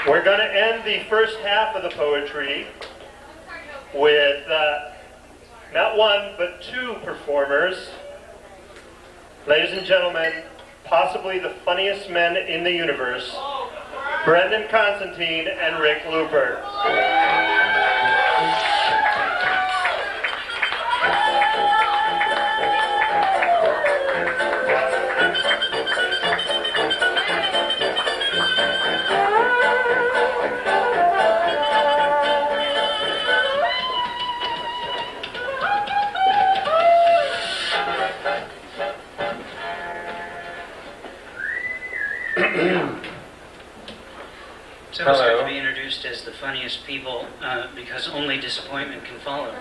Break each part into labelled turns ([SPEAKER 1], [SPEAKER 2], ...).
[SPEAKER 1] We're going to end the first half of the poetry with not one, but two performers. Ladies and gentlemen, possibly the funniest men in the universe, Brendan Constantine and Rick Lupert.
[SPEAKER 2] So it's going to be introduced as the funniest people because only disappointment can follow.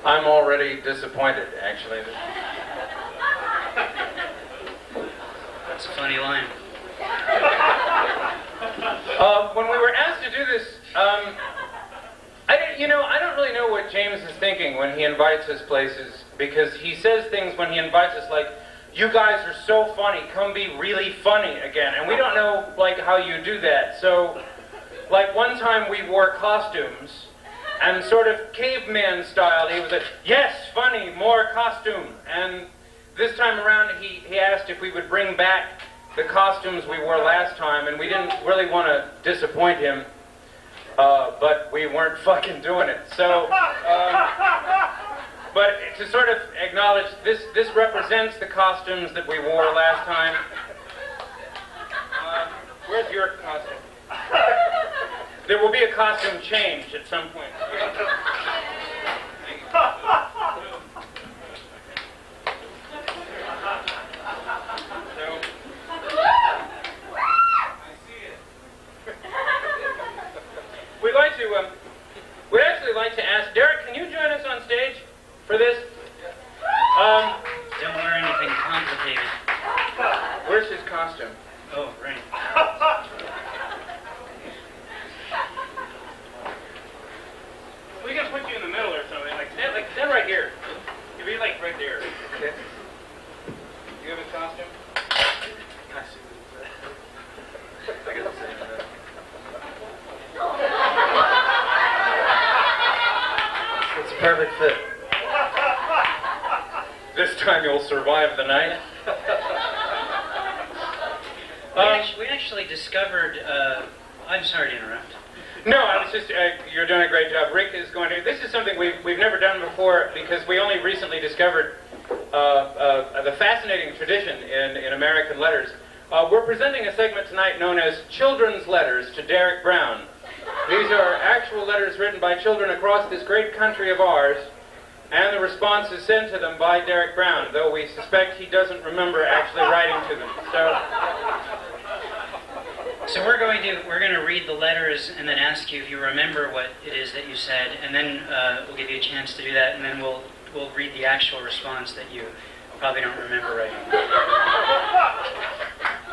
[SPEAKER 3] I'm already disappointed, actually.
[SPEAKER 2] That's a funny line.
[SPEAKER 3] When we were asked to do this, I don't really know what Jaimes is thinking when he invites us places, because he says things when he invites us like, "You guys are so funny, come be really funny again." And we don't know, like, how you do that. So, like, one time we wore costumes, and sort of caveman style, he was like, "Yes, funny, more costume." And this time around, he asked if we would bring back the costumes we wore last time, and we didn't really want to disappoint him, but we weren't fucking doing it. So, but to sort of acknowledge this represents the costumes that we wore last time. Where's your costume? There will be a costume change at some point. We'd actually like to ask Derrick, can you join us on stage for this?
[SPEAKER 2] Don't wear anything complicated.
[SPEAKER 3] Where's his costume?
[SPEAKER 2] Oh, right.
[SPEAKER 3] We can put you in the middle or something, stand right here. You'll be like right there. Okay. You have a costume? I see. I got the same. It's a perfect fit. This time you'll survive the night.
[SPEAKER 2] We actually discovered, I'm sorry to interrupt.
[SPEAKER 3] No, I was just, you're doing a great job. Rick is going to, this is something we've never done before, because we only recently discovered the fascinating tradition in American letters. We're presenting a segment tonight known as Children's Letters to Derrick Brown. These are actual letters written by children across this great country of ours, and the response is sent to them by Derrick Brown, though we suspect he doesn't remember actually writing to them.
[SPEAKER 2] So we're going to read the letters and then ask you if you remember what it is that you said, and then we'll give you a chance to do that, and then we'll read the actual response that you probably don't remember writing.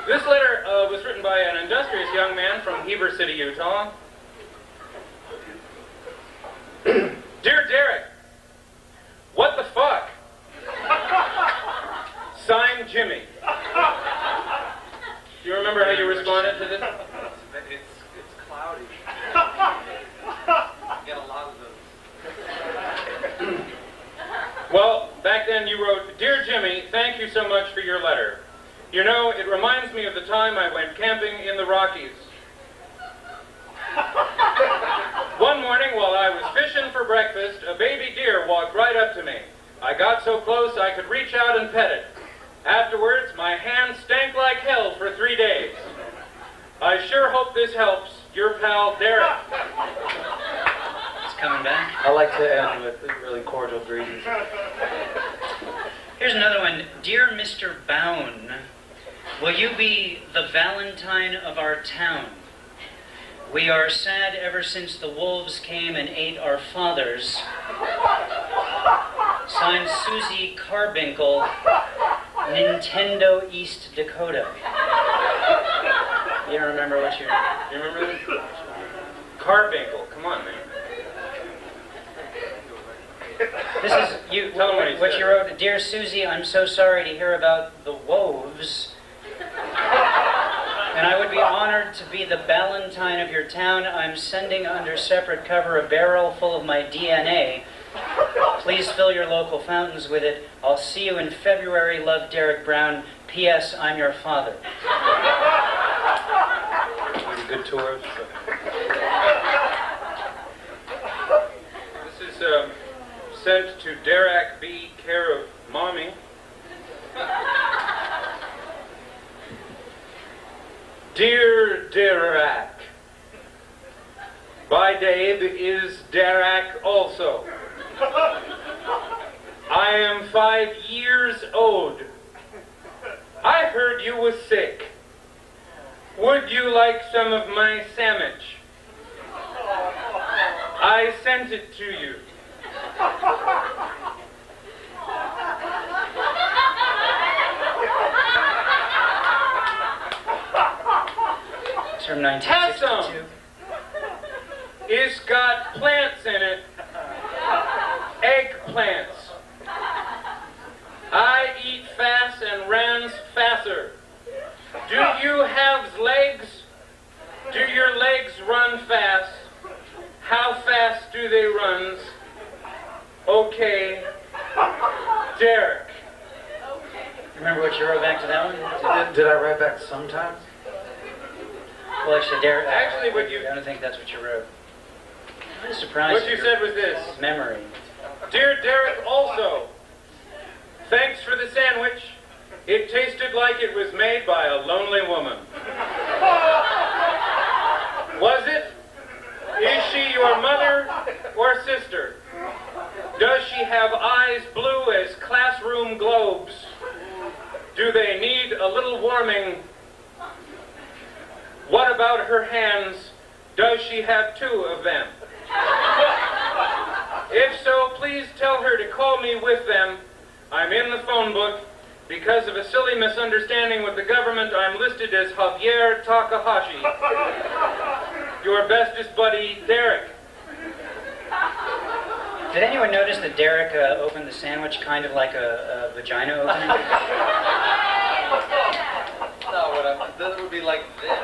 [SPEAKER 3] This letter was written by an industrious young man from Heber City, Utah. Dear Derrick, what the fuck? Signed, Jimmy. Do you remember how you responded to this?
[SPEAKER 4] It's cloudy. Get a lot of those.
[SPEAKER 3] Well, back then you wrote, "Dear Jimmy, thank you so much for your letter. You know, it reminds me of the time I went camping in the Rockies. One morning while I was fishing for breakfast, a baby deer walked right up to me. I got so close I could reach out and pet it. Afterwards, my hands stank like hell for 3 days. I sure hope this helps. Your pal, Derrick."
[SPEAKER 2] It's coming back.
[SPEAKER 4] I like to end with really cordial greetings.
[SPEAKER 2] Here's another one. Dear Mr. Bown, will you be the Valentine of our town? We are sad ever since the wolves came and ate our fathers. Signed, Susie Carbincle, Nintendo, East Dakota. You don't remember what
[SPEAKER 3] You remember this? Carbincle, come on, man.
[SPEAKER 2] This is you.
[SPEAKER 3] Tell him what he said.
[SPEAKER 2] You wrote. Dear Susie, I'm so sorry to hear about the wolves. And I would be honored to be the Valentine of your town. I'm sending under separate cover a barrel full of my DNA. Please fill your local fountains with it. I'll see you in February. Love, Derrick Brown. P.S. I'm your father.
[SPEAKER 3] Really good tour. This is sent to Derrick B. care of Mommy. Dear Derrick, by Dave is Derrick also. I am 5 years old. I heard you was sick. Would you like some of my sandwich? I sent it to you.
[SPEAKER 2] It's from 1962.
[SPEAKER 3] It's got plants in it. Eggplants. I eat fast and runs faster. Do you have legs? Do your legs run fast? How fast do they run? Okay. Derrick.
[SPEAKER 2] Remember what you wrote back to that one?
[SPEAKER 4] Did I write back sometimes?
[SPEAKER 2] Well, actually, Derrick.
[SPEAKER 3] Actually, what you-
[SPEAKER 2] I don't think that's what you wrote. I'm surprised.
[SPEAKER 3] What you said was this.
[SPEAKER 2] Memory.
[SPEAKER 3] Dear Derrick also, thanks for the sandwich. It tasted like it was made by a lonely woman. Was it? Is she your mother or sister? Does she have eyes blue as classroom globes? Do they need a little warming? What about her hands? Does she have 2 of them? If so, please tell her to call me with them. I'm in the phone book. Because of a silly misunderstanding with the government, I'm listed as Javier Takahashi. Your bestest buddy, Derrick.
[SPEAKER 2] Did anyone notice that Derrick opened the sandwich kind of like a vagina opening?
[SPEAKER 4] No, that would be like this.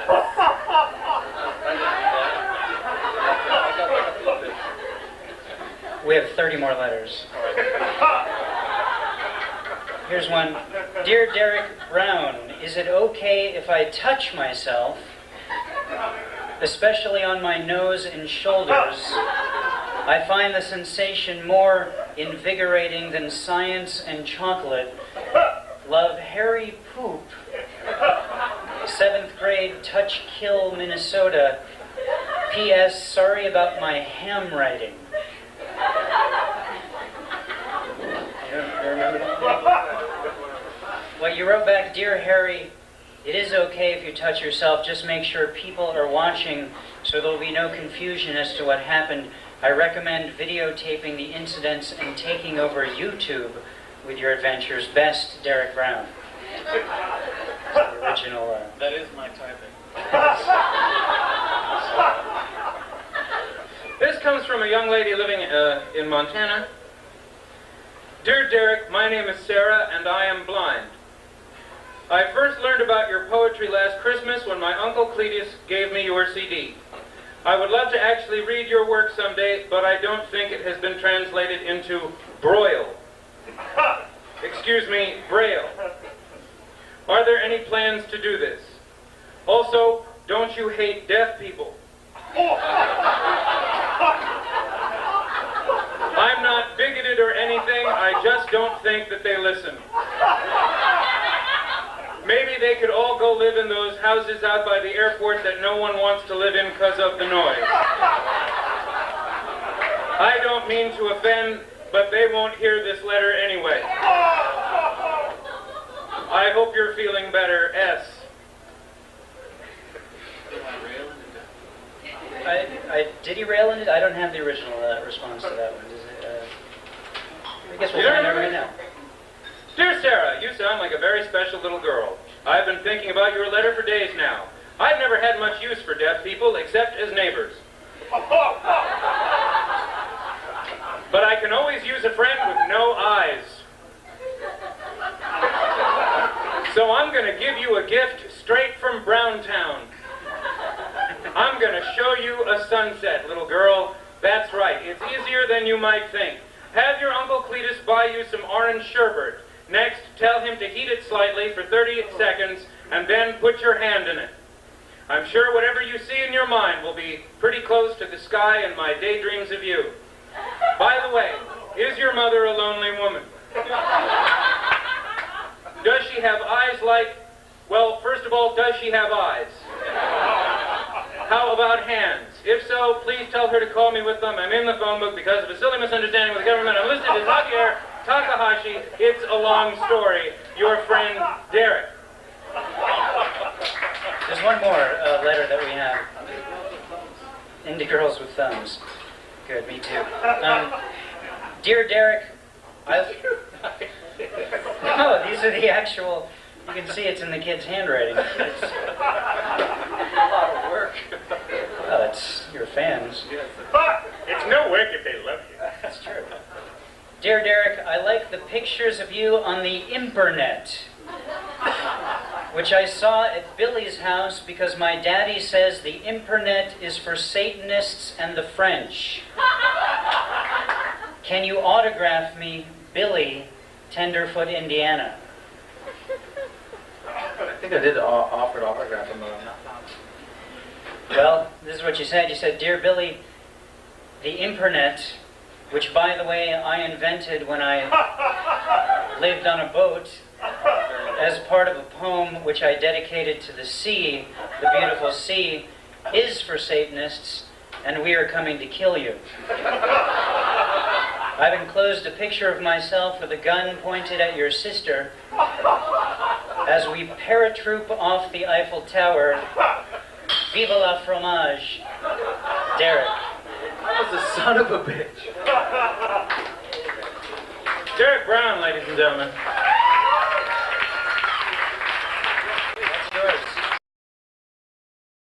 [SPEAKER 2] We have 30 more letters. Here's one. Dear Derrick Brown, is it okay if I touch myself, especially on my nose and shoulders? I find the sensation more invigorating than science and chocolate. Love, Harry Poop. 7th grade, Touch Kill, Minnesota. P.S. Sorry about my handwriting. You remember that? Well, you wrote back, Dear Harry, it is okay if you touch yourself. Just make sure people are watching so there'll be no confusion as to what happened. I recommend videotaping the incidents and taking over YouTube with your adventures. Best, Derrick Brown. The original.
[SPEAKER 4] That is my typing.
[SPEAKER 3] This comes from a young lady living in Montana. Dear Derrick, my name is Sarah and I am blind. I first learned about your poetry last Christmas when my Uncle Cletus gave me your CD. I would love to actually read your work someday, but I don't think it has been translated into Broil. Excuse me, Braille. Are there any plans to do this? Also, don't you hate deaf people? I'm not bigoted or anything, I just don't think that they listen. Maybe they could all go live in those houses out by the airport that no one wants to live in because of the noise. I don't mean to offend, but they won't hear this letter anyway. I hope you're feeling better, S.
[SPEAKER 2] Did he rail in it? I don't have the original response to that one. Does it, I guess we'll
[SPEAKER 3] You
[SPEAKER 2] find
[SPEAKER 3] don't
[SPEAKER 2] out right
[SPEAKER 3] remember?
[SPEAKER 2] now.
[SPEAKER 3] Dear Sarah, you sound like a very special little girl. I've been thinking about your letter for days now. I've never had much use for deaf people except as neighbors. But I can always use a friend with no eyes. So I'm going to give you a gift straight from Browntown. I'm gonna show you a sunset, little girl. That's right, it's easier than you might think. Have your Uncle Cletus buy you some orange sherbet. Next, tell him to heat it slightly for 30 seconds, and then put your hand in it. I'm sure whatever you see in your mind will be pretty close to the sky and my daydreams of you. By the way, is your mother a lonely woman? Does she have eyes like... Well, first of all, does she have eyes? How about hands? If so, please tell her to call me with them. I'm in the phone book because of a silly misunderstanding with the government. I'm listed as Javier Takahashi. It's a long story. Your friend, Derrick.
[SPEAKER 2] There's one more letter that we have. Into Girls with Thumbs. Good, me too. Dear Derrick, No, these are the actual... You can see it's in the kid's handwriting. It's
[SPEAKER 4] A lot of work.
[SPEAKER 2] well, it's your fans.
[SPEAKER 1] It's no work if they love you.
[SPEAKER 2] That's true. Dear Derrick, I like the pictures of you on the Impernet, which I saw at Billy's house because my daddy says the Impernet is for Satanists and the French. Can you autograph me, Billy, Tenderfoot, Indiana?
[SPEAKER 4] I think I did offer to autograph him.
[SPEAKER 2] Well, this is what you said. You said, Dear Billy, the Impernet, which, by the way, I invented when I lived on a boat as part of a poem which I dedicated to the sea, the beautiful sea, is for Satanists, and we are coming to kill you. I've enclosed a picture of myself with a gun pointed at your sister as we paratroop off the Eiffel Tower. Viva la fromage, Derrick.
[SPEAKER 4] That was a son of a bitch.
[SPEAKER 3] Derrick Brown, ladies and gentlemen.